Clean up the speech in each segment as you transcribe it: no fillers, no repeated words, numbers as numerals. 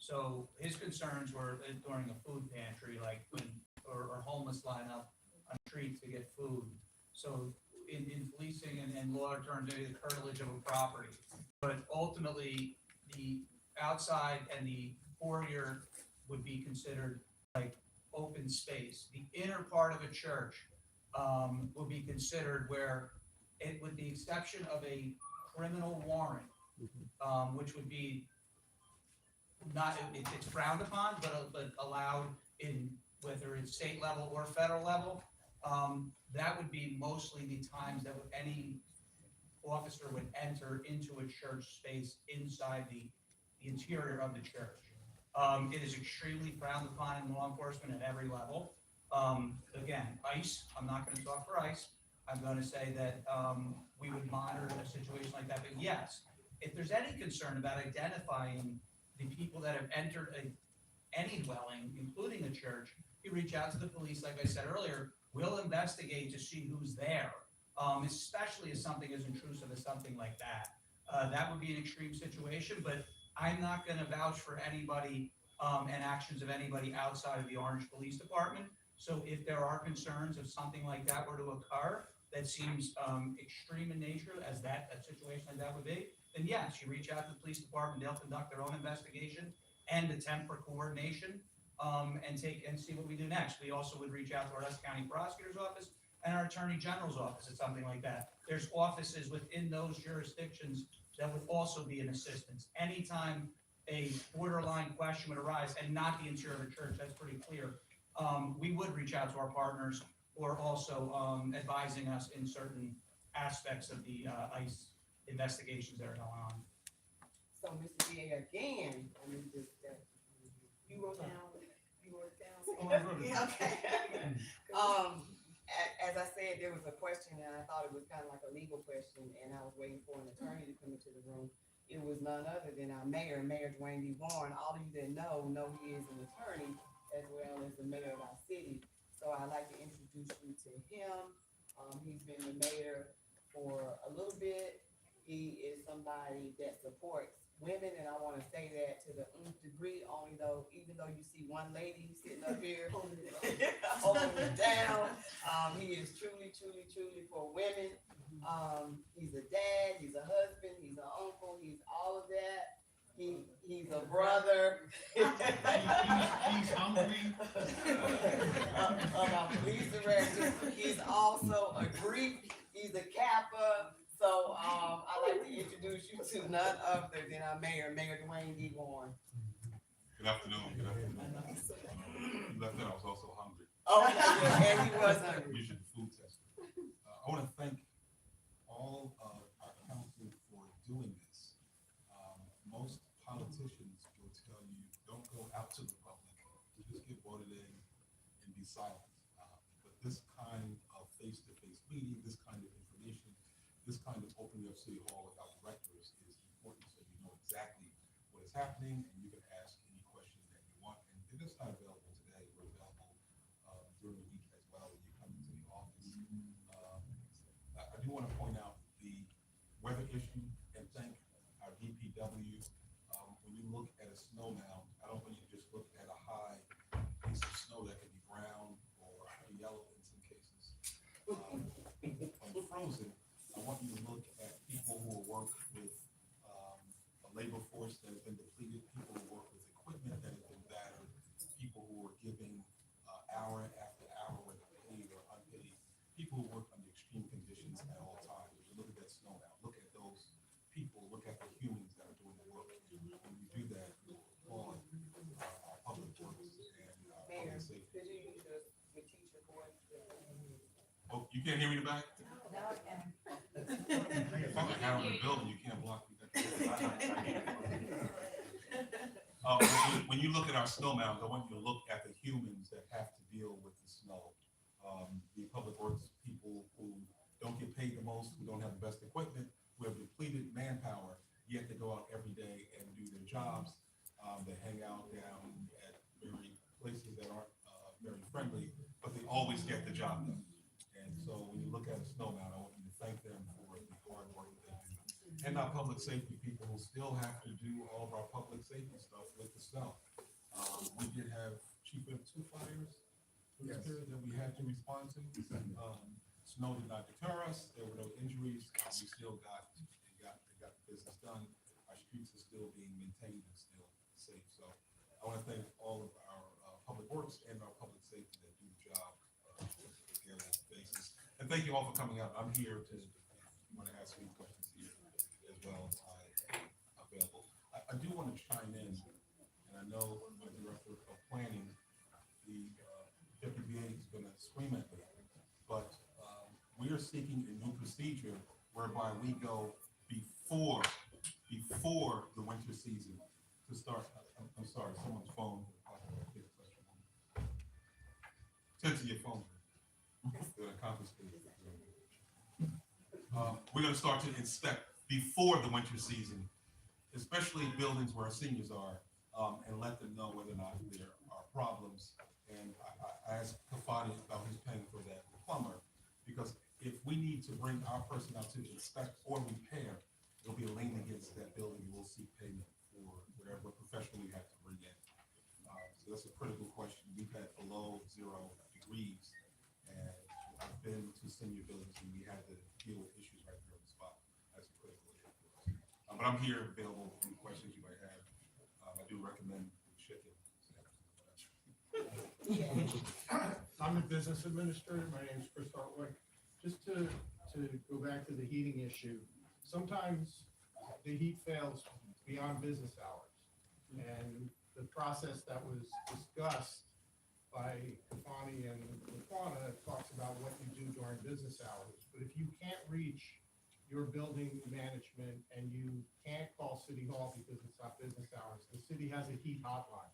So his concerns were during a food pantry, like when, or homeless line up on streets to get food. So in policing and law terms, maybe the curtilage of a property. But ultimately, the outside and the foyer would be considered like open space. The inner part of a church, would be considered where it, with the exception of a criminal warrant, which would be not, it's frowned upon, but allowed in, whether it's state level or federal level. That would be mostly the times that any officer would enter into a church space inside the interior of the church. It is extremely frowned upon in law enforcement at every level. Again, ICE, I'm not gonna talk for ICE. I'm gonna say that, we would monitor a situation like that, but yes, if there's any concern about identifying the people that have entered any dwelling, including a church, you reach out to the police, like I said earlier, we'll investigate to see who's there, especially if something as intrusive as something like that. That would be an extreme situation, but I'm not gonna vouch for anybody, and actions of anybody outside of the Orange Police Department. So if there are concerns of something like that were to occur, that seems extreme in nature, as a situation like that would be, then yes, you reach out to the police department, they'll conduct their own investigation and attempt for coordination, and see what we do next. We also would reach out to our Essex County Prosecutor's Office and our Attorney General's Office at something like that. There's offices within those jurisdictions that would also be an assistance. Anytime a borderline question would arise, and not the interior of a church, that's pretty clear, we would reach out to our partners, or also advising us in certain aspects of the ICE investigations that are going on. So, Mr. DA, again, I mean, just, you wrote down. Oh, I wrote it down. Okay. As I said, there was a question, and I thought it was kind of like a legal question, and I was waiting for an attorney to come into the room. It was none other than our mayor, Mayor Dwayne D. Warren. All of you that know he is an attorney as well as the mayor of our city. So I'd like to introduce you to him. He's been the mayor for a little bit. He is somebody that supports women, and I want to say that to the nth degree, even though you see one lady sitting up here holding it down, he is truly for women. He's a dad, he's a husband, he's an uncle, he's all of that. He's a brother. He's hungry. Of our police director. He's also a Greek. He's a Kappa. So I'd like to introduce you to none other than our mayor, Mayor Dwayne D. Warren. Good afternoon. Good afternoon. Lieutenant, I was also hungry. Oh, yeah, and he was hungry. You should food test. I want to thank all of our council for doing this. Most politicians will tell you, don't go out to the public, just get voted in and be silent. But this kind of face-to-face meeting, this kind of information, this kind of opening up City Hall without directors is important, so you know exactly what is happening, and you can ask any questions that you want. And if it's not available today, we're available during the week as well when you come into the office. I do want to point out the weather issue and thank our DPW. When you look at a snow mound, I don't want you to just look at a high piece of snow that could be brown or yellow in some cases. When frozen, I want you to look at people who will work with a labor force that has been depleted, people who work with equipment that has been battered, people who are giving hour after hour, whether paid or unpaid, people who work under extreme conditions at all times. When you look at that snow now, look at those people, look at the humans that are doing the work. When you do that, you applaud our public works and Mayor, public safety. could you use your teacher voice? Oh, you can't hear me in the back? Now I can. Public out in the building, you can't block me. When you look at our snow mounds, I want you to look at the humans that have to deal with the snow. The public works people who don't get paid the most, who don't have the best equipment, who have depleted manpower, yet they go out every day and do their jobs. They hang out down at very places that aren't very friendly, but they always get the job done. And so when you look at a snow mound, I want you to thank them for the hard work that they do. And our public safety people who still have to do all of our public safety stuff with the snow. Chief, we have 2 fires in this Yes. period that we had to respond to. Snow did not deter us, there were no injuries, we still got the business done. Our streets are still being maintained and still safe, so I want to thank all of our public works and our public safety that do the job on a daily basis. And thank you all for coming out. I'm here to, if you want to ask me questions here as well, I'm available. I do want to chime in, and I know my director of planning, the deputy VA is going to scream at me, but we are seeking a new procedure whereby we go before the winter season to start. I'm sorry, someone's phone. Tend to your phone. They're gonna confiscate it. We're gonna start to inspect before the winter season, especially buildings where our seniors are, and let them know whether or not there are problems. And I asked Kafani about his paying for that plumber, because if we need to bring our person out to inspect or repair, there'll be a lien against that building, and we'll seek payment for whatever professional we have to bring in. So that's a critical question. We've had below 0 degrees, and I've been to senior buildings, and we had to deal with issues right there on the spot. That's a critical issue for us. But I'm here available for any questions you might have. I do recommend chicken. I'm a business administrator. My name is Chris Hartwick. Just to go back to the heating issue, sometimes the heat fails beyond business hours. And the process that was discussed by Kafani and Laquana talks about what you do during business hours. But if you can't reach your building management and you can't call City Hall because it's not business hours, the city has a heat hotline.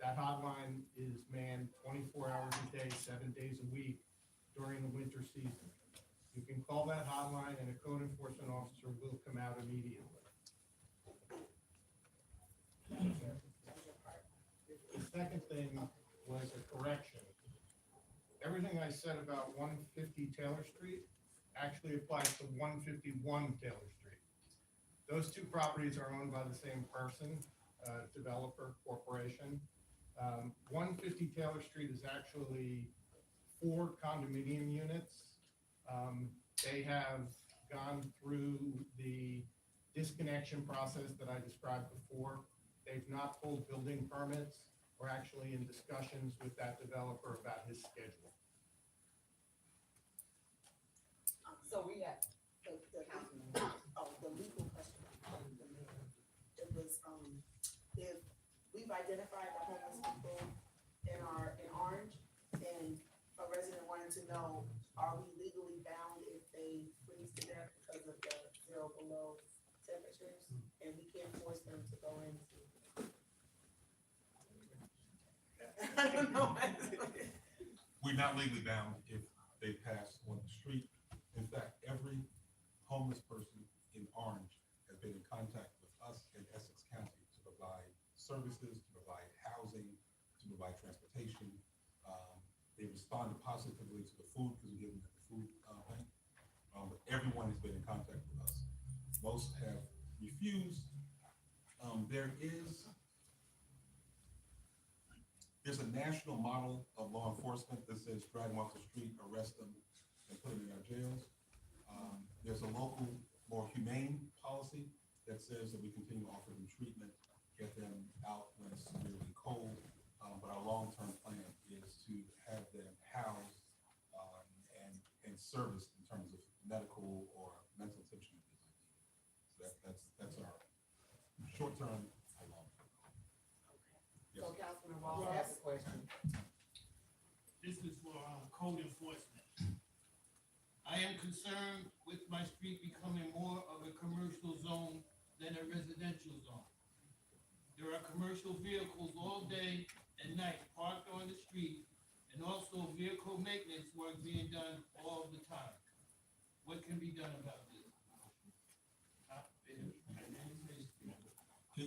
That hotline is manned 24 hours a day, 7 days a week during the winter season. You can call that hotline and a code enforcement officer will come out immediately. The second thing was a correction. Everything I said about 150 Taylor Street actually applies to 151 Taylor Street. Those 2 properties are owned by the same person, developer corporation. 150 Taylor Street is actually 4 condominium units. They have gone through the disconnection process that I described before. They've not pulled building permits. We're actually in discussions with that developer about his schedule. So we have, the legal question. It was, if we've identified the homeless people in Orange, and a resident wanted to know, are we legally bound if they freeze to death because of the 0 below temperatures, and we can't force them to go into? I don't know. We're not legally bound if they pass on the street. In fact, every homeless person in Orange has been in contact with us in Essex County to provide services, to provide housing, to provide transportation. They responded positively to the food because we give them the food bank. But everyone has been in contact with us. Most have refused. There's a national model of law enforcement that says drag them off the street, arrest them, and put them in our jails. There's a local, more humane policy that says that we continue to offer them treatment, get them out when it's severely cold. But our long-term plan is to have them housed and serviced in terms of medical or mental attention. So that's our short-term and long-term. Yes. so Councilman Ross has a question. This is for code enforcement. I am concerned with my street becoming more of a commercial zone than a residential zone. There are commercial vehicles all day and night parked on the street, and also vehicle maintenance work being done all the time. What can be done about this?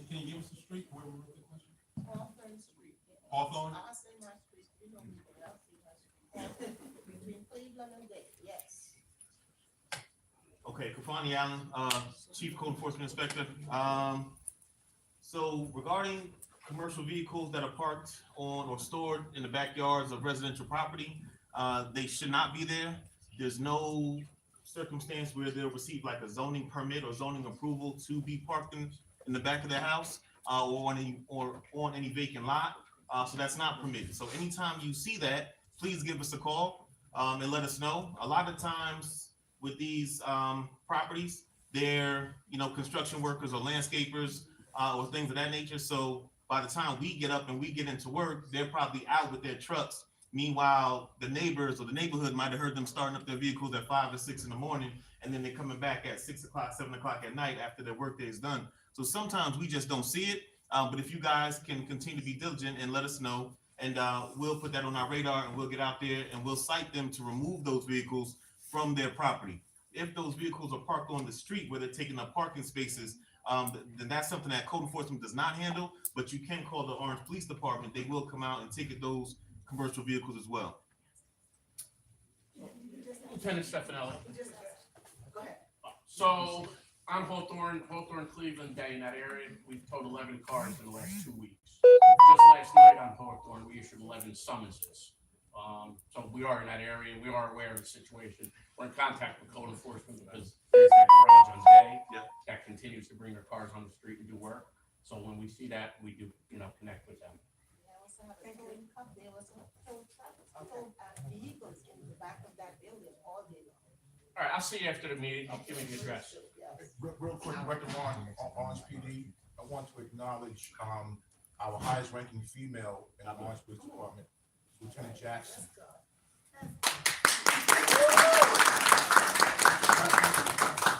Can you give us the street where we wrote the question? Hawthorne Street. Hawthorne? I say my street, you know, I'll see my street. Between Cleveland and Dayton, yes. Okay, Kafani Allen, Chief Code Enforcement Inspector. So regarding commercial vehicles that are parked on or stored in the backyards of residential property, they should not be there. There's no circumstance where they'll receive like a zoning permit or zoning approval to be parked in the back of their house, or on any vacant lot. So that's not permitted. So anytime you see that, please give us a call, and let us know. A lot of times with these, properties, they're, construction workers or landscapers, or things of that nature. So by the time we get up and we get into work, they're probably out with their trucks. Meanwhile, the neighbors or the neighborhood might have heard them starting up their vehicles at 5 or 6 in the morning, and then they're coming back at 6 o'clock, 7 o'clock at night after their workday is done. So sometimes we just don't see it. But if you guys can continue to be diligent and let us know, and we'll put that on our radar, and we'll get out there and we'll cite them to remove those vehicles from their property. If those vehicles are parked on the street where they're taking up parking spaces, then that's something that code enforcement does not handle, but you can call the Orange Police Department. They will come out and ticket those commercial vehicles as well. Lieutenant Stefanelli. Go ahead. So on Hawthorne, Cleveland Day in that area, we've towed 11 cars in the last 2 weeks. Just last night on Hawthorne, we issued 11 summonses. So we are in that area, we are aware of the situation. We're in contact with code enforcement because there's that garage on Day that continues to bring their cars on the street and do work. So when we see that, we do, connect with them. There was vehicles in the back of that building all day long. All right, I'll see you after the meeting. Give me the address. Real quick, Director Vaughn, Orange PD, I want to acknowledge, our highest ranking female in the Orange Police Department, Lieutenant Jackson.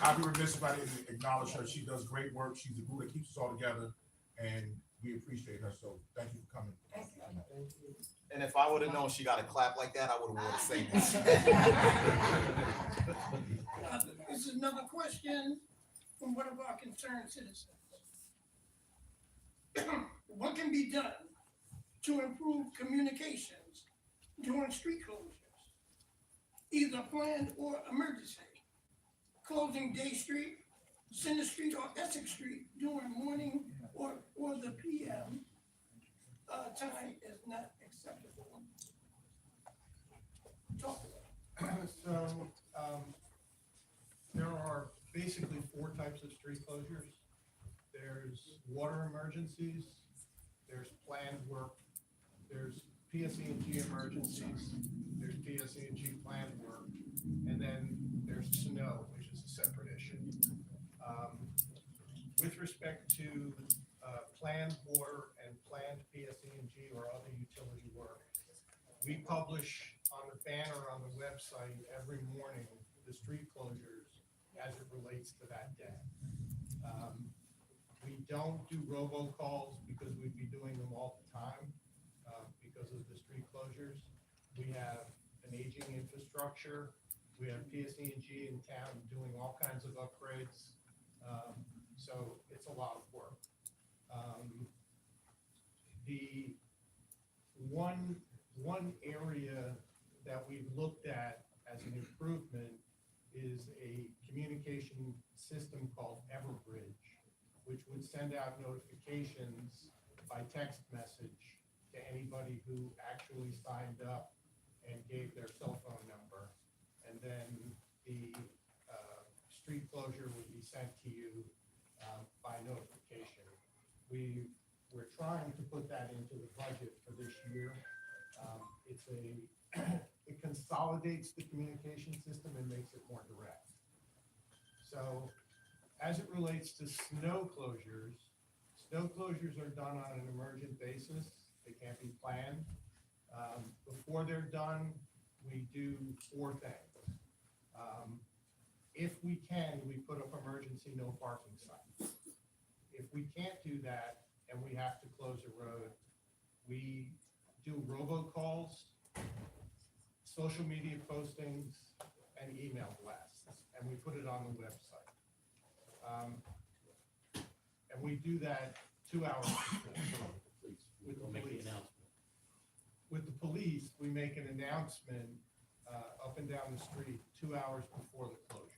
I'd be remiss if I didn't acknowledge her. She does great work. She's the glue that keeps us all together, and we appreciate her. So thank you for coming. And if I would have known she got a clap like that, I would have worn the same. This is another question from one of our concerned citizens. What can be done to improve communications during street closures, either planned or emergency? Closing Day Street, Center Street, or Essex Street during morning or the PM time is not acceptable. Talk about it. So, there are basically 4 types of street closures. There's water emergencies, there's planned work, there's PSE&G emergencies, there's PSE&G planned work, and then there's snow, which is a separate issue. With respect to planned water and planned PSE&G or other utility work, we publish on the banner on the website every morning the street closures as it relates to that day. We don't do robocalls because we'd be doing them all the time because of the street closures. We have an aging infrastructure. We have PSE&G in town doing all kinds of upgrades. So it's a lot of work. The one area that we've looked at as an improvement is a communication system called Everbridge, which would send out notifications by text message to anybody who actually signed up and gave their cell phone number. And then the street closure would be sent to you by notification. We're trying to put that into the budget for this year. It consolidates the communication system and makes it more direct. So as it relates to snow closures are done on an emergent basis. They can't be planned. Before they're done, we do 4 things. If we can, we put up emergency no parking signs. If we can't do that and we have to close a road, we do robocalls, social media postings, and email blasts, and we put it on the website. And we do that 2 hours before. With the police. With the police, we make an announcement up and down the street 2 hours before the closure.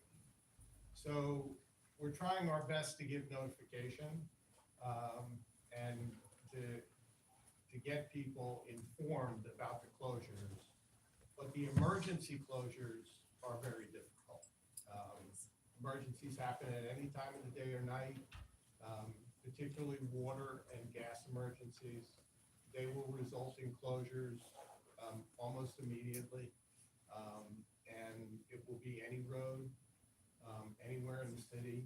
So we're trying our best to give notification, and to get people informed about the closures. But the emergency closures are very difficult. Emergencies happen at any time of the day or night, particularly water and gas emergencies. They will result in closures almost immediately. And it will be any road, anywhere in the city,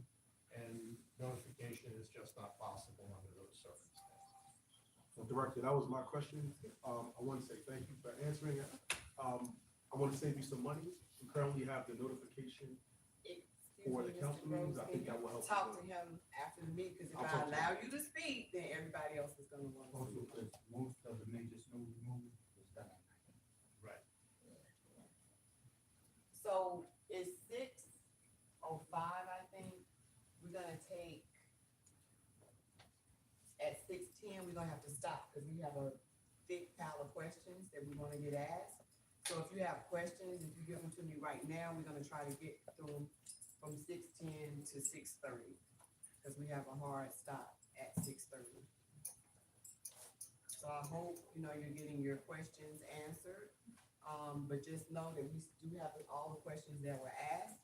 and notification is just not possible under those circumstances. Well, Director, that was my question. I want to say thank you for answering it. I want to save you some money. You currently have the notification. For the Excuse me, council Mr. meetings, Rose, I think can that you will help. talk to him after the meeting, because if I'll I talk to him. allow you to speak, then everybody else is gonna want to Also, speak. Most of the major snow removal was done at night. Right. So it's 6:05, I think. We're gonna take, at 6:10, we're gonna have to stop, because we have a big pile of questions that we wanna get asked. So if you have questions, if you give them to me right now, we're gonna try to get through them from 6:10 to 6:30, because we have a hard stop at 6:30. So I hope, you're getting your questions answered. But just know that we do have all the questions that were asked.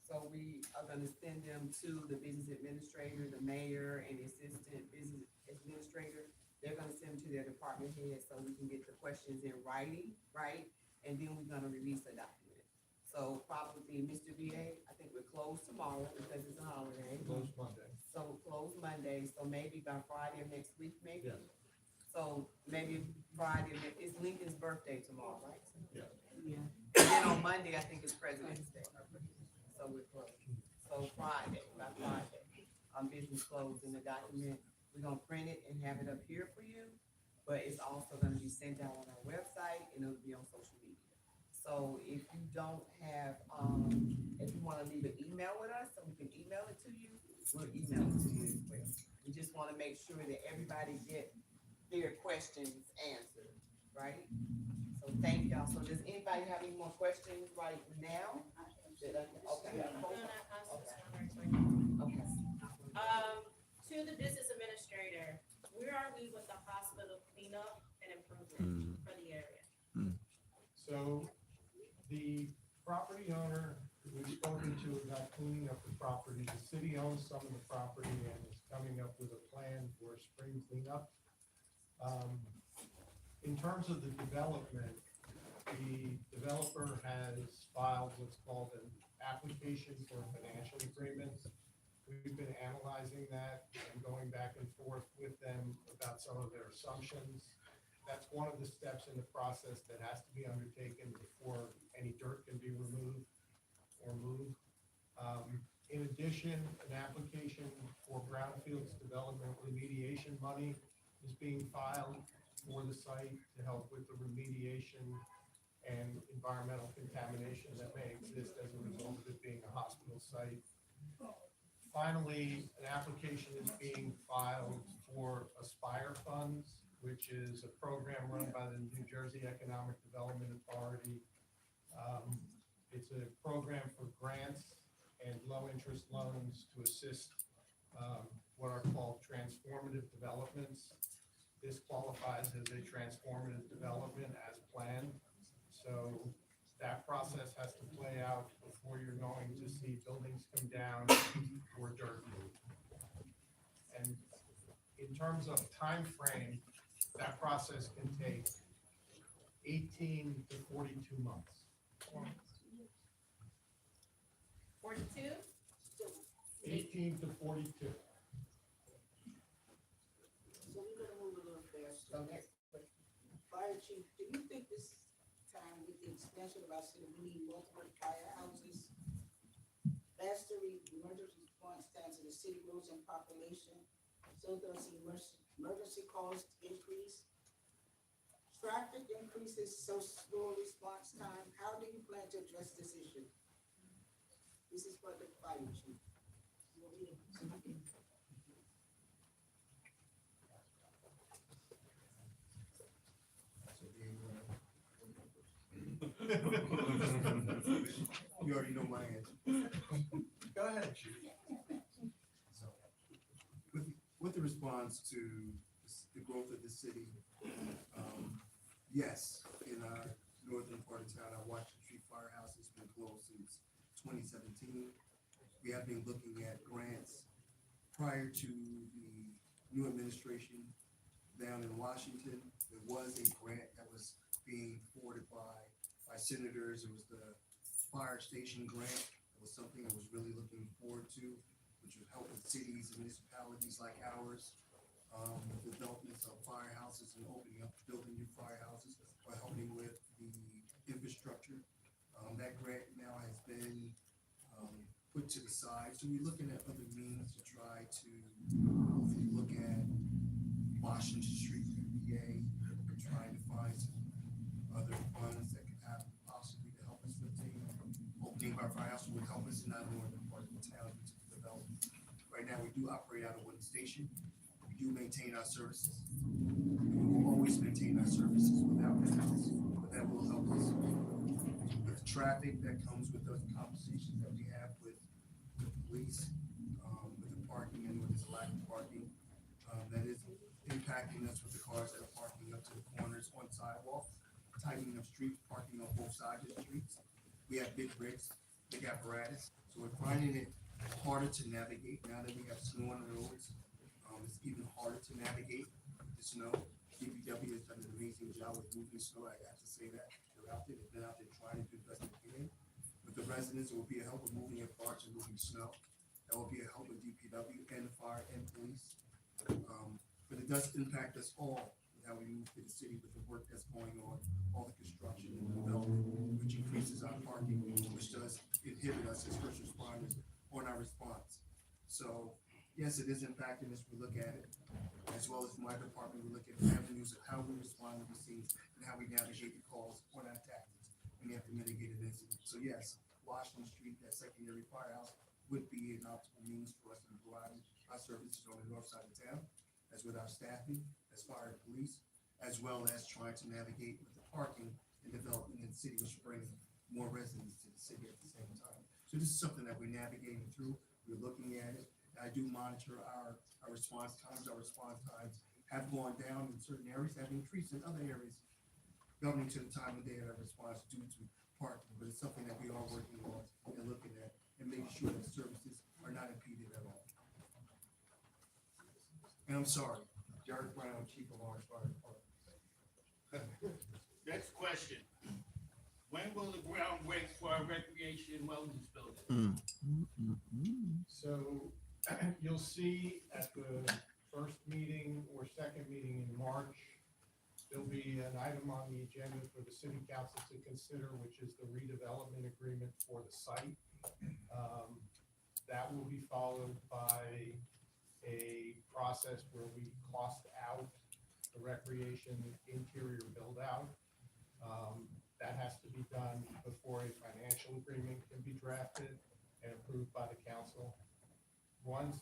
So we are gonna send them to the business administrator, the mayor, and the assistant business administrator. They're gonna send them to their department head so we can get the questions in writing, right? And then we're gonna release a document. So probably, Mr. VA, I think we're closed tomorrow because it's a holiday. Close Monday. So closed Monday, so maybe by Friday of next week, maybe? Yes. So maybe Friday, it's Lincoln's birthday tomorrow, right? Yes. Yeah. And then on Monday, I think it's President's Day. So we're closed. So Friday, by Friday, business closed in the document. We're gonna print it and have it up here for you, but it's also gonna be sent out on our website and it'll be on social media. So if you don't have, if you wanna leave an email with us, so we can email it to you, we'll email it to you as well. We just wanna make sure that everybody get their questions answered, right? So thank y'all. So does anybody have any more questions right now? Okay. Okay. To the business administrator, where are we with the hospital cleanup and improvement for the area? So the property owner who we've spoken to about cleaning up the property, the city owns some of the property and is coming up with a plan for spring cleanup. In terms of the development, the developer has filed what's called an application for financial agreements. We've been analyzing that and going back and forth with them about some of their assumptions. That's one of the steps in the process that has to be undertaken before any dirt can be removed or moved. In addition, an application for brownfields development remediation money is being filed for the site to help with the remediation and environmental contamination that may exist as a result of it being a hospital site. Finally, an application is being filed for Aspire Funds, which is a program run by the New Jersey Economic Development Authority. It's a program for grants and low-interest loans to assist what are called transformative developments. This qualifies as a transformative development as planned. So that process has to play out before you're going to see buildings come down or dirt moved. And in terms of time frame, that process can take 18 to 42 months. 42? 18 to 42. So we're gonna move a little faster. So next question. Fire chief, do you think this time with the expansion of our city, we need multiple firehouses? Faster emergency response times in the city grows in population, so does emergency calls increase. Traffic increases, so slow response time. How do you plan to address this issue? This is for the fire chief. You already know my answer. Go ahead, Chief. So, with the response to the growth of the city. Yes, in our northern part of town, our Washington Street Firehouse has been closed since 2017. We have been looking at grants prior to the new administration down in Washington. There was a grant that was being forwarded by senators. It was the fire station grant. It was something I was really looking forward to, which would help with cities and municipalities like ours, with developments of firehouses and opening up, building new firehouses, or helping with the infrastructure. That grant now has been put to the side. So we're looking at other means to try to look at Washington Street PA, we're trying to find some other funds that could happen possibly to help us with the opening of our firehouse would help us in that northern part of the town to develop. Right now, we do operate out of one station. We do maintain our services. We will always maintain our services without that, but that will help us with traffic that comes with those conversations that we have with the police, with the parking and with this lack of parking. That is impacting us with the cars that are parking up to the corners on sidewalks, tightening up streets, parking on both sides of the streets. We have big rigs, big apparatus, so we're finding it harder to navigate now that we have snow on the roads. It's even harder to navigate the snow. DPW has done an amazing job with moving snow. I have to say that. They're out there, they've been out there trying to do the best they can. With the residents, it will be a help with moving their parts and moving snow. That will be a help with DPW and the fire and police. But it does impact us all with how we move through the city with the work that's going on, all the construction and development, which increases our parking, which does inhibit us as first responders on our response. So, yes, it is impacting us. We look at it, as well as my department, we look at avenues of how we respond to the scenes and how we navigate the calls on our tactics. We have to mitigate an incident. So yes, Washington Street, that secondary firehouse, would be an optimal means for us to provide our services on the north side of town, as with our staffing, as fire and police, as well as trying to navigate with the parking and development in the city, which brings more residents to the city at the same time. So this is something that we're navigating through. We're looking at it. I do monitor our response times. Our response times have gone down in certain areas, have increased in other areas, governing to the time of day of our response due to parking. But it's something that we are working on and looking at and making sure that services are not impeded at all. And I'm sorry, Jared Brown, Chief of Orange Fire Department. Next question. When will the ground break for our recreation and wellness building? So you'll see at the first meeting or second meeting in March, there'll be an item on the agenda for the city council to consider, which is the redevelopment agreement for the site. That will be followed by a process where we cost out the recreation interior build out. That has to be done before a financial agreement can be drafted and approved by the council. Once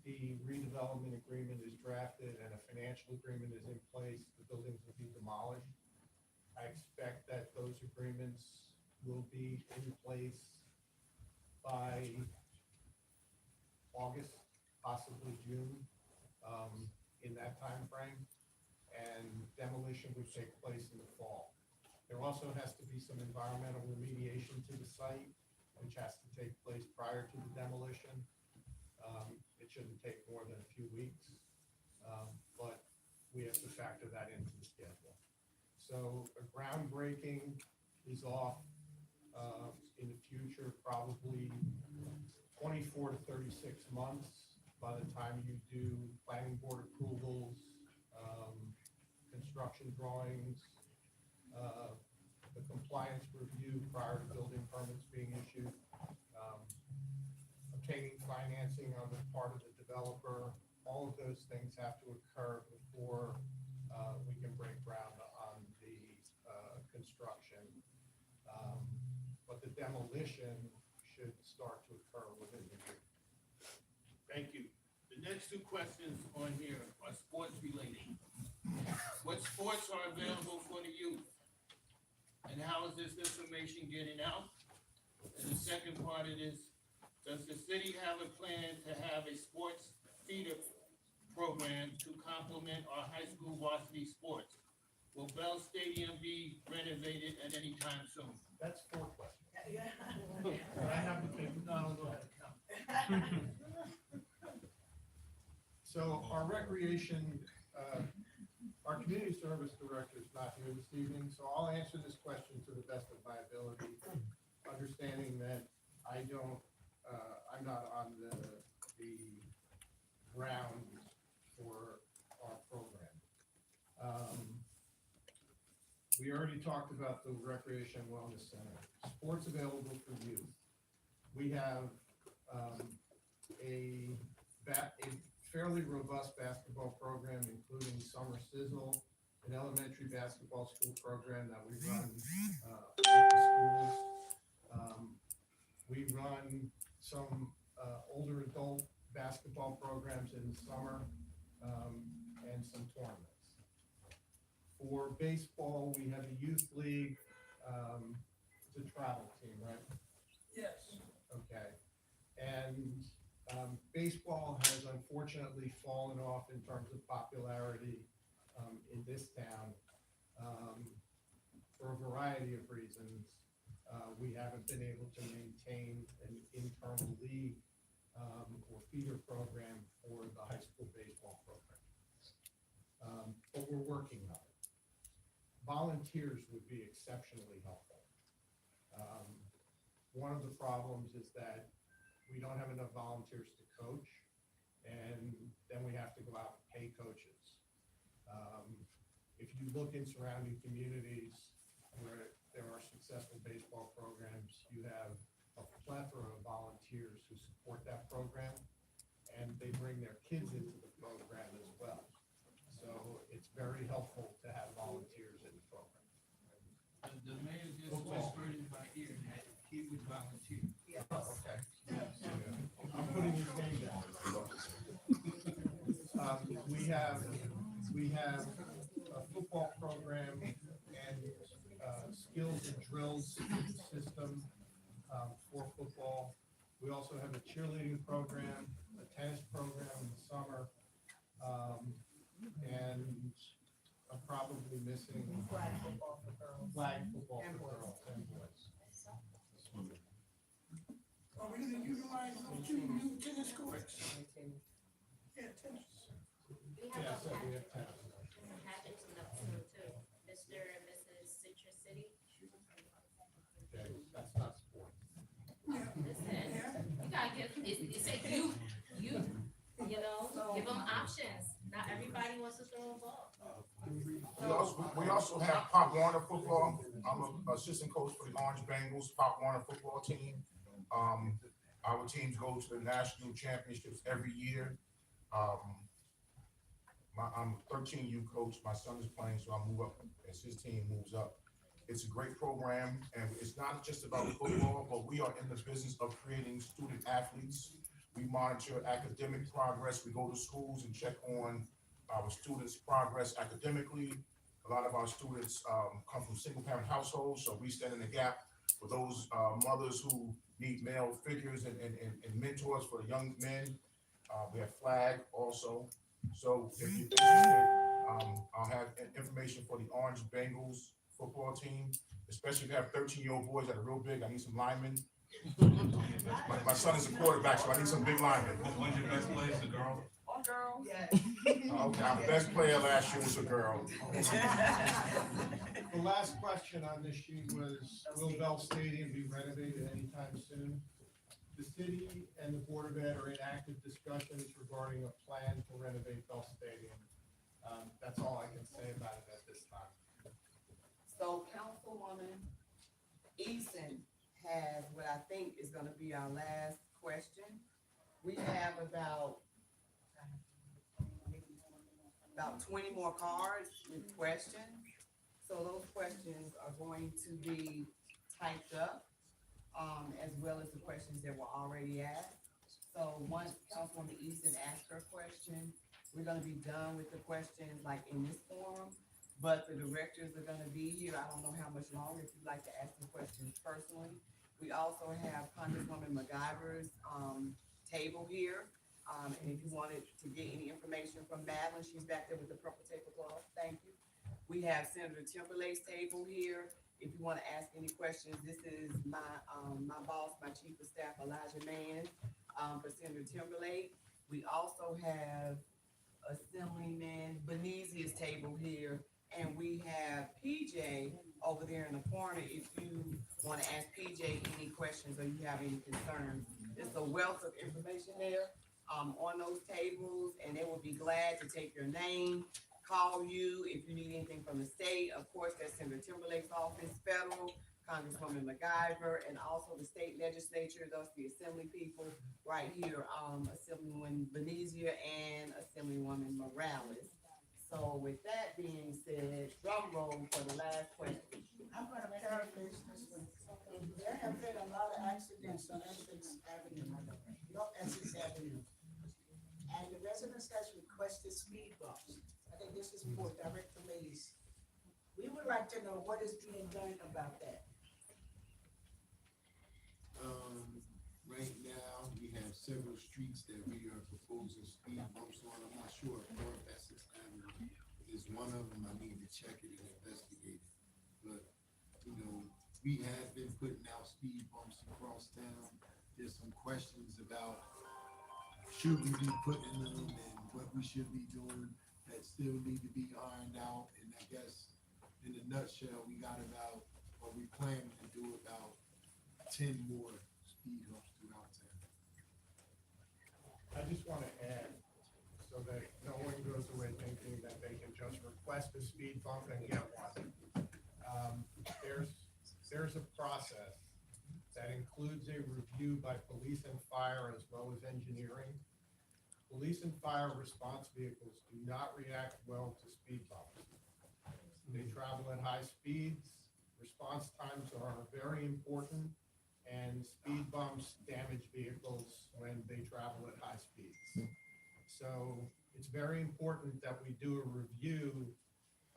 the redevelopment agreement is drafted and a financial agreement is in place, the buildings will be demolished. I expect that those agreements will be in place by August, possibly June, in that time frame, and demolition would take place in the fall. There also has to be some environmental remediation to the site, which has to take place prior to the demolition. It shouldn't take more than a few weeks, but we have to factor that into the schedule. So a groundbreaking is off in the future, probably 24 to 36 months by the time you do planning board approvals, construction drawings, the compliance review prior to building permits being issued, obtaining financing on the part of the developer. All of those things have to occur before we can break ground on the construction. But the demolition should start to occur within the year. Thank you. The next two questions on here are sports related. What sports are available for the youth? And how is this information getting out? And the second part of this, does the city have a plan to have a sports theater programs to complement our high school varsity sports. Will Bell Stadium be renovated at any time soon? That's 4 questions. I have to take, no, go ahead. So our recreation, our community service director is not here this evening, so I'll answer this question to the best of my ability, understanding that I don't, I'm not on the ground for our program. We already talked about the Recreation Wellness Center. Sports available for youth. We have a fairly robust basketball program, including Summer Sizzle, an elementary basketball school program that we run with the schools. We run some older adult basketball programs in the summer and some tournaments. For baseball, we have a youth league. It's a travel team, right? Yes. Okay. And baseball has unfortunately fallen off in terms of popularity in this town for a variety of reasons. We haven't been able to maintain an internal league or feeder program for the high school baseball program. But we're working on it. Volunteers would be exceptionally helpful. One of the problems is that we don't have enough volunteers to coach, and then we have to go out and pay coaches. If you look in surrounding communities where there are successful baseball programs, you have a plethora of volunteers who support that program, and they bring their kids into the program as well. So it's very helpful to have volunteers in the program. The mayor just whispered in my ear that he would volunteer. Okay. I'm putting his name down. We have a football program and skills and drills system for football. We also have a cheerleading program, a tennis program in the summer, and I'm probably missing Flag football for girls. flag football And for boys. girls and boys. Are we gonna utilize those 2 new tennis courts? Tennis. Yeah, tennis. We Yeah, have so we have 10. happened to know too, Mr. and Mrs. Citrus City. Okay, that's not sports. Listen, you gotta give, it's a you know, give them options. Not everybody wants to throw a ball. We also have Pop Warner football. I'm an assistant coach for the Orange Bengals Pop Warner football team. Our teams go to the national championships every year. I'm a 13U coach. My son is playing, so I move up as his team moves up. It's a great program, and it's not just about football, but we are in the business of creating student athletes. We monitor academic progress. We go to schools and check on our students' progress academically. A lot of our students come from single-parent households, so we stand in the gap for those mothers who need male figures and mentors for young men. We have FLAG also. So if you're interested, I'll have information for the Orange Bengals football team, especially if you have 13-year-old boys that are real big. I need some linemen. My son is a quarterback, so I need some big linemen. When's your best player, the girl? Or girls. Okay, our best player last year was a girl. The last question on this sheet was, will Bell Stadium be renovated anytime soon? The city and the Board of Ed are in active discussions regarding a plan to renovate Bell Stadium. That's all I can say about it at this time. So Councilwoman Eason has what I think is gonna be our last question. We have about 20 more cards with questions. So those questions are going to be typed up, as well as the questions that were already asked. So once Councilwoman Easton asks her question, we're gonna be done with the questions like in this forum, but the directors are gonna be here. I don't know how much longer, if you'd like to ask some questions personally. We also have Congresswoman MacGyver's, table here. And if you wanted to get any information from Madeline, she's back there with the purple tablecloth. Thank you. We have Senator Timberlake's table here. If you want to ask any questions, this is my boss, my chief of staff, Elijah Mann, for Senator Timberlake. We also have Assemblyman Benezia's table here, and we have PJ over there in the corner if you want to ask PJ any questions or you have any concerns. There's a wealth of information there on those tables, and they will be glad to take your name, call you if you need anything from the state. Of course, that's Senator Timberlake's office, federal, Congresswoman MacGyver, and also the state legislature, those the assembly people right here, Assemblywoman Benezia and Assemblywoman Morales. So with that being said, drum roll for the last question. I'm gonna paraphrase this one. There have been a lot of accidents on Essex Avenue, North Essex Avenue. And the residents has requested speed bumps. I think this is for Director Ladies. We would like to know what is being done about that. Right now, we have several streets that we are proposing speed bumps on. I'm not sure if North Essex Avenue is one of them. I need to check it and investigate it. But, you know, we have been putting out speed bumps across town. There's some questions about should we be putting them and what we should be doing that still need to be ironed out. And I guess in a nutshell, we got about, or we plan to do about 10 more speed bumps throughout town. I just want to add, so that no one goes away thinking that they can just request a speed bump and get one. There's a process that includes a review by police and fire as well as engineering. Police and fire response vehicles do not react well to speed bumps. They travel at high speeds, response times are very important, and speed bumps damage vehicles when they travel at high speeds. So it's very important that we do a review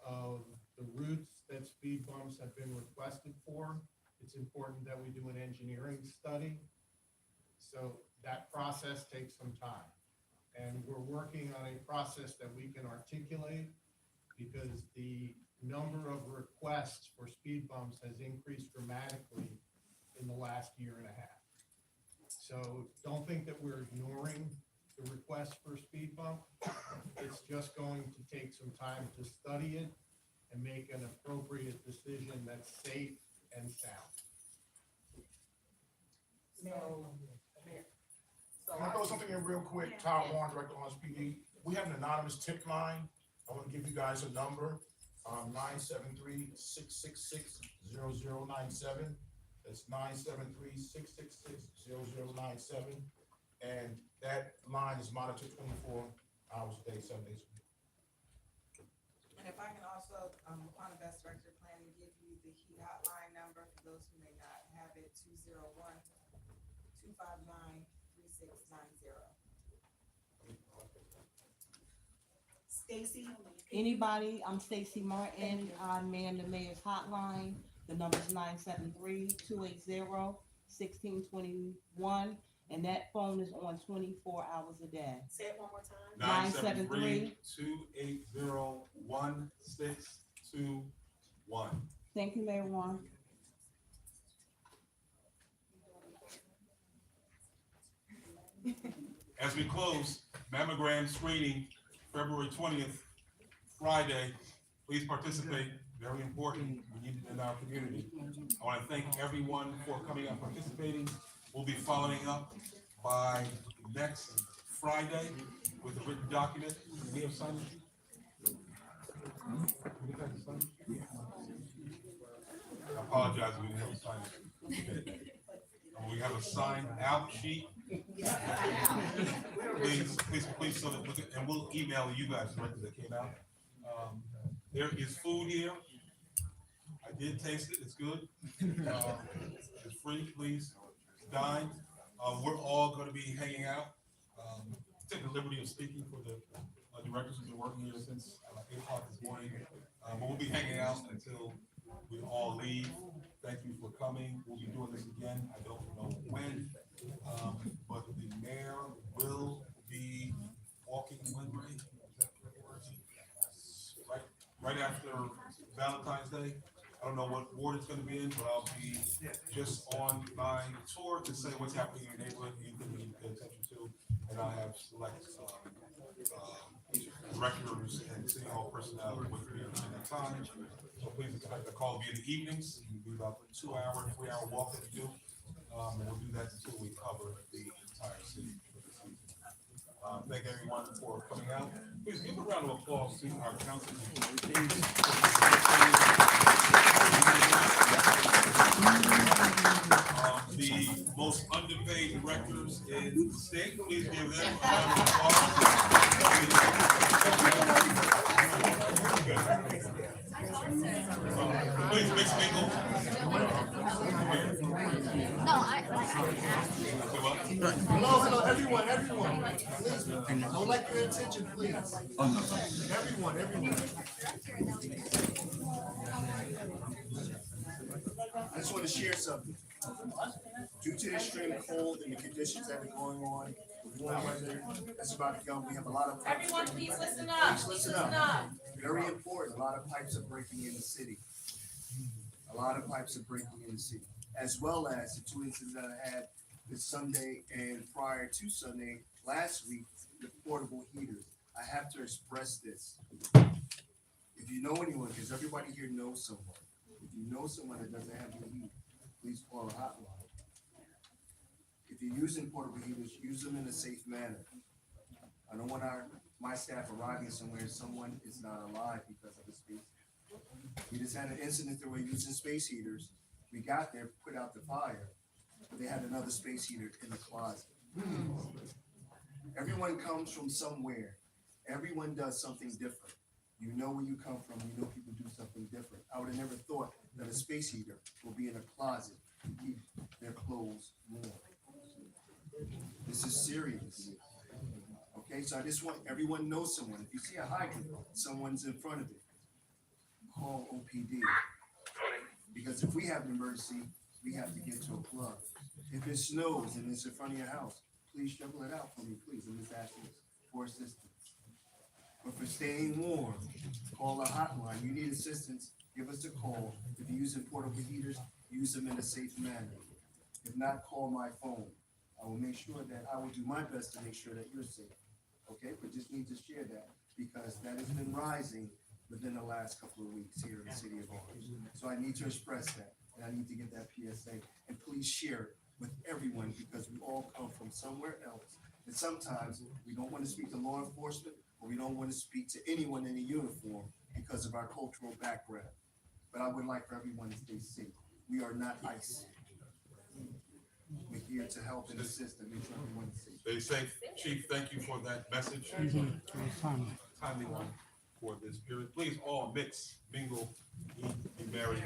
of the routes that speed bumps have been requested for. It's important that we do an engineering study. So that process takes some time. And we're working on a process that we can articulate because the number of requests for speed bumps has increased dramatically in the last year and a half. So don't think that we're ignoring the request for speed bump. It's just going to take some time to study it and make an appropriate decision that's safe and sound. Can I throw something in real quick? Tom Warren, Director on SPD. We have an anonymous tip line. I want to give you guys a number, 973-666-0097. That's 973-666-0097. And that line is monitored 24 hours a day, 7 days a week. And if I can also, upon the best director plan to give you the heat hotline number for those who may not have it, 201-259-3690. Stacy? Anybody, I'm Stacy Martin, I man the mayor's hotline, the number's 973-280-1621, and that phone is on 24 hours a day. Say it one more time. 973-280-1621. Thank you, Mayor Warren. As we close, mammogram screening, February 20th, Friday. Please participate. Very important. We need it in our community. I want to thank everyone for coming and participating. We'll be following up by next Friday with a written document. Do we have signed? I apologize, we didn't have a sign. We have a signed out sheet. Please, so that, and we'll email you guys the records that came out. There is food here. I did taste it, it's good. It's free, please dine. We're all gonna be hanging out. Take the liberty of speaking for the directors who've been working here since 8 o'clock this morning. But we'll be hanging out until we all leave. Thank you for coming. We'll be doing this again. I don't know when, but the mayor will be walking Wednesday. Right after Valentine's Day. I don't know what ward it's gonna be in, but I'll be just on my tour to say what's happening in your neighborhood, anything we need to pay attention to. And I have select, directors and city hall personnel with me at that time. So please expect a call via the evenings. It'll be about 2 hour, 3 hour walk that we do. And we'll do that until we cover the entire city for the season. Thank everyone for coming out. Please give a round of applause to our council. The most underpaid directors in the state, please give them a round of applause. Please, Ms. Mingle. Hello, everyone, please, don't like your attention, please. Everyone. I just want to share something. Due to the extreme cold and the conditions that are going on, warm weather that's about to come, we have a lot of. Everyone, please listen up. Please listen up. Very important, a lot of pipes are breaking in the city. As well as the 2 incidents that I had this Sunday and prior to Sunday last week, the portable heaters. I have to express this. If you know anyone, because everybody here knows someone, if you know someone that doesn't have any heat, please call a hotline. If you're using portable heaters, use them in a safe manner. I don't want my staff arriving somewhere and someone is not alive because of the space. We just had an incident that we're using space heaters. We got there, put out the fire, but they had another space heater in the closet. Everyone comes from somewhere. Everyone does something different. You know where you come from, you know people do something different. I would have never thought that a space heater will be in a closet to keep their clothes warm. This is serious. Okay, so I just want everyone knows someone. If you see a hydrant, someone's in front of it. Call OPD. Because if we have an emergency, we have to get to a plug. If it snows and it's in front of your house, please shovel it out for me, please. I'm just asking for assistance. But for staying warm, call a hotline. You need assistance, give us a call. If you're using portable heaters, use them in a safe manner. If not, call my phone. I will make sure that I will do my best to make sure that you're safe. Okay, but just need to share that because that has been rising within the last couple of weeks here in the city of Orange. So I need to express that, and I need to get that PSA, and please share it with everyone because we all come from somewhere else. And sometimes we don't want to speak to law enforcement, or we don't want to speak to anyone in a uniform because of our cultural background. But I would like for everyone to stay safe. We are not ICE. We're here to help and assist and make sure everyone is safe. Stay safe. Chief, thank you for that message. Timely one for this period. Please all mix, mingle, eat, be merry.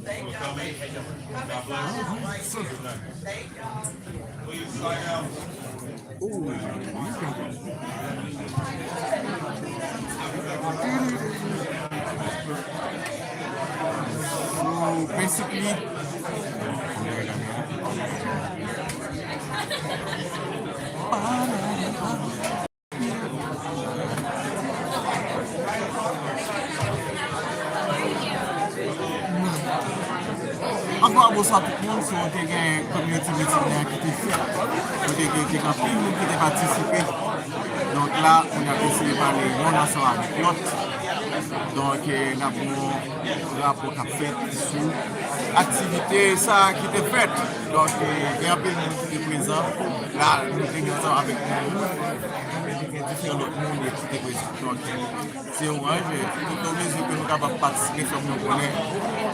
Thank y'all. God bless. Good night. Thank y'all. Please sign out. So basically, Anko a bo sa tout moun, so te gen community meeting ki te fet. Te gen pil moun ki te patisipe. Donc la, on a essayé parler yon ansan avik lot. Donc na bon rapport kap fet sou aktivite sa ki te fet. Donc gen pil moun ki te prezant. La, nou te gen ansan avik moun. Différents autres mondes qui étaient présents. Donc, c'est orange. Tout au mesure que nous sommes capables de participer, comme nous connaissons,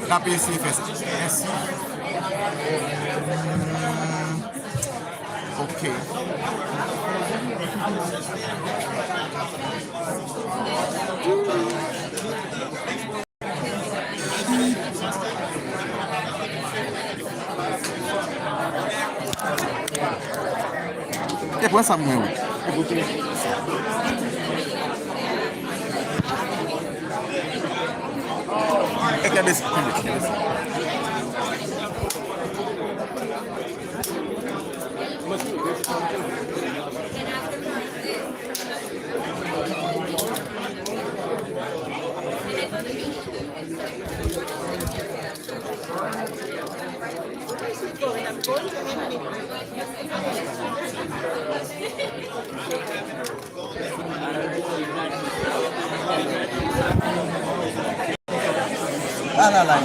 la PSC fait ça. Merci. OK. Et pour ça, moi, cabeça. Ah là là.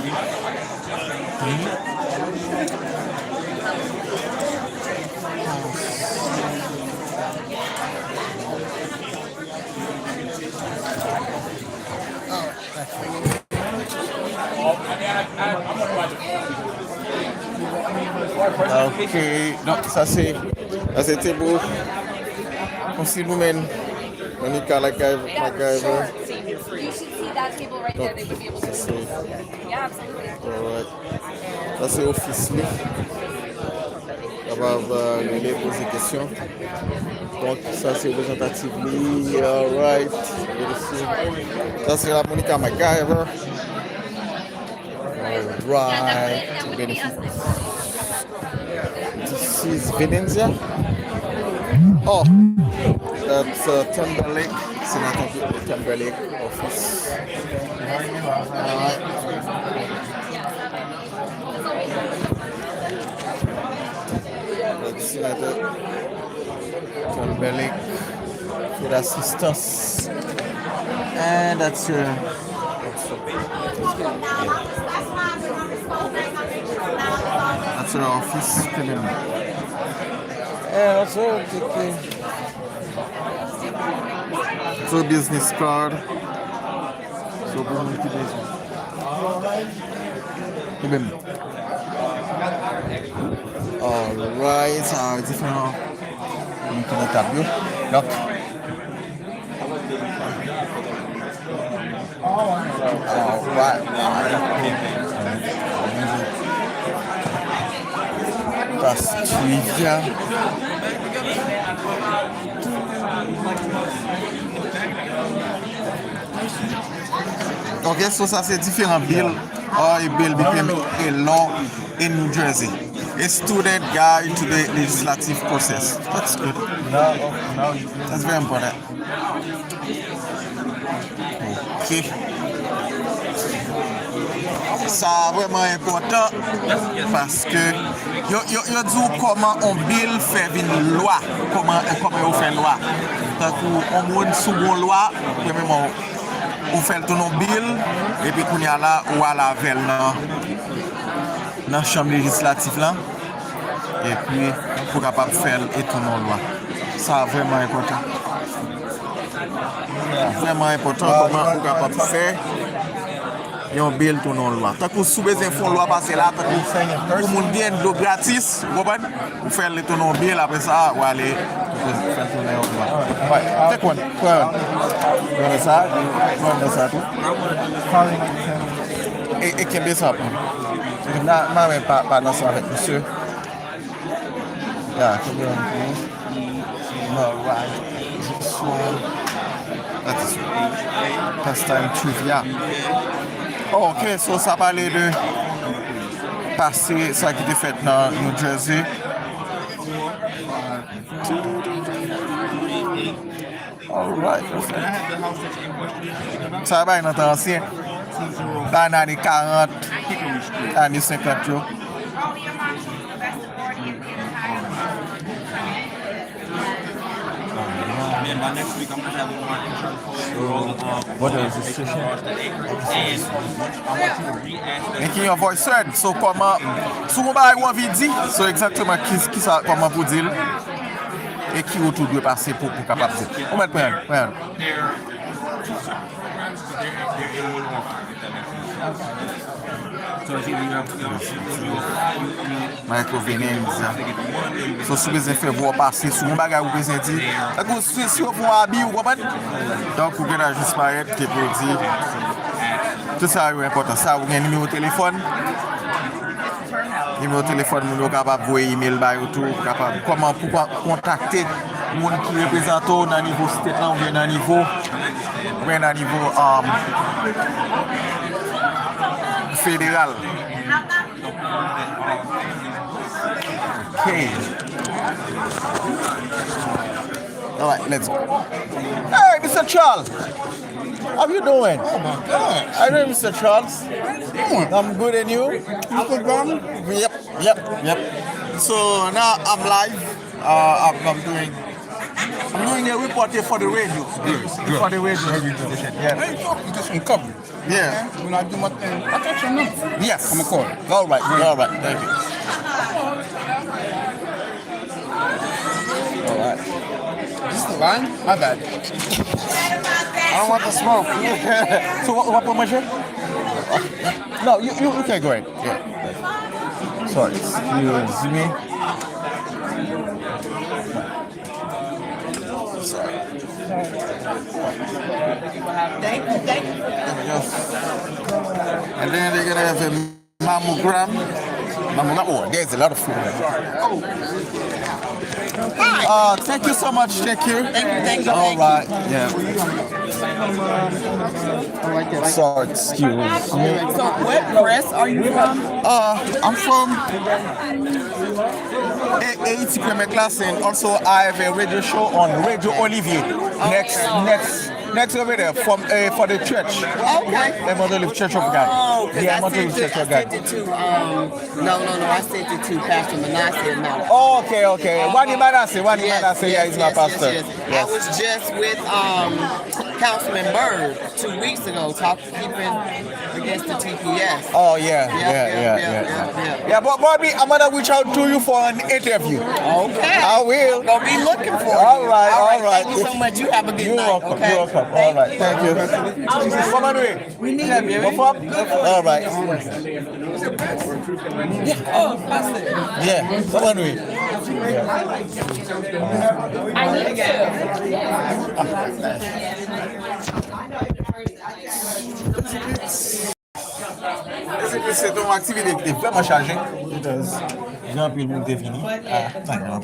Ok, donc ça c'était beau. Aussi nous-mêmes, Monica MacGyver. You should see that table right there. They would be able to. Yeah, absolutely. Alright. Ça c'est office là. On va lui poser des questions. Donc ça c'est représentatif. Alright. Ça c'est la Monica MacGyver. Alright. This is Venezia. Oh, that's Timberlake. Senator Timberlake office. Alright. That's Senator Timberlake for the assistance. And that's her office. And also so business card. So business. Alright, so different tableau. Look. Alright. That's trivia. Ok, so ça c'est différents bills. Or a bill became a law in New Jersey. A student guide to the legislative process. That's good. That's very important. Ok. Ça vraiment important parce que yo dit comment on bill fait une loi, comment on fait une loi. Donc on monte sous une loi, premièrement on fait ton bill et puis qu'on y a là ou à la veille dans la chambre législative là et puis pour capable faire et ton loi. Ça vraiment important. Vraiment important comment on capable faire yon bill ton loi. Tant que sous besoin font loi passer là, tant que pour moun bien de l'eau gratis, vous comprenez? Vous faites le ton bill après ça, ou aller faire ton loi. Ouais, c'est quoi? Vous ça? Vous ça tout? Et qui est bien ça? Là, ma mère pas dans ça avec monsieur. Yeah, come on. No, right. That's pastime trivia. Oh, ok, so ça parlait de passer ça qui était fait dans New Jersey. Alright. Ça va être ancien. Dans les années 40, années 50. Next week I'm gonna have one intern What is this session? I want you to re-ask Making your voice heard. So comment si vous avez envie de dire, so exactement qui ça comment vous dire et qui autour doit passer pour capable de dire. On va prendre. Michael Venezia. So si vous avez voir passer sur un bagage vous présenter. Donc si vous font habiller ou comment donc vous pouvez juste paraître qui peut dire tout ça est important. Ça vous avez un numéro de téléphone. Numéro de téléphone vous êtes capable de envoyer email by tout capable comment pour contacter monde qui représente dans niveau state là ou bien dans niveau fédéral. Ok. All right, let's go. Hey, Mr. Charles. How you doing? Oh my God. How you doing, Mr. Charles? I'm good, and you? Mr. Brown? Yep. So now I'm live. I'm doing a report here for the radio. Good. For the radio station. Yeah. Hey, talking to some cover. Yeah. When I do my thing, I got your number. Yes. I'm gonna call it. All right. Thank you. All right. This is the line? My bad. I don't want to smoke. So what permission? No, you can go ahead. Yeah. Sorry. Excuse me. Sorry. Thank you. And then they're gonna have a mammogram. Oh, there's a lot of food. Thank you so much. Thank you. Thank you. All right. Yeah. Sorry, excuse me. So what press are you from? I'm from AET Premier Class, and also I have a radio show on Radio Olivier. Next over there for the church. Okay. Emmanuel Church of God. Oh, because Yeah, I Emmanuel sent Church of it God. to, no, I sent it to Pastor Manasseh. No. Oh, okay. Wani Manasseh, yeah, he's my pastor. Yes. I was just with Councilman Byrd 2 weeks ago, keeping against the TPS. Oh, yeah. Yeah, but Bobby, I'm gonna reach out to you for an interview. Okay. I will. Gonna be looking for you. All right. Thank you so much. You have a good You're night. welcome. Okay. You're welcome. All right. Thank you. Come on, We need you. What's up? All right. Yeah. Come on, I need C'est une activité qui est vraiment chargée. Grand pile monde est venu. Ah, non, non.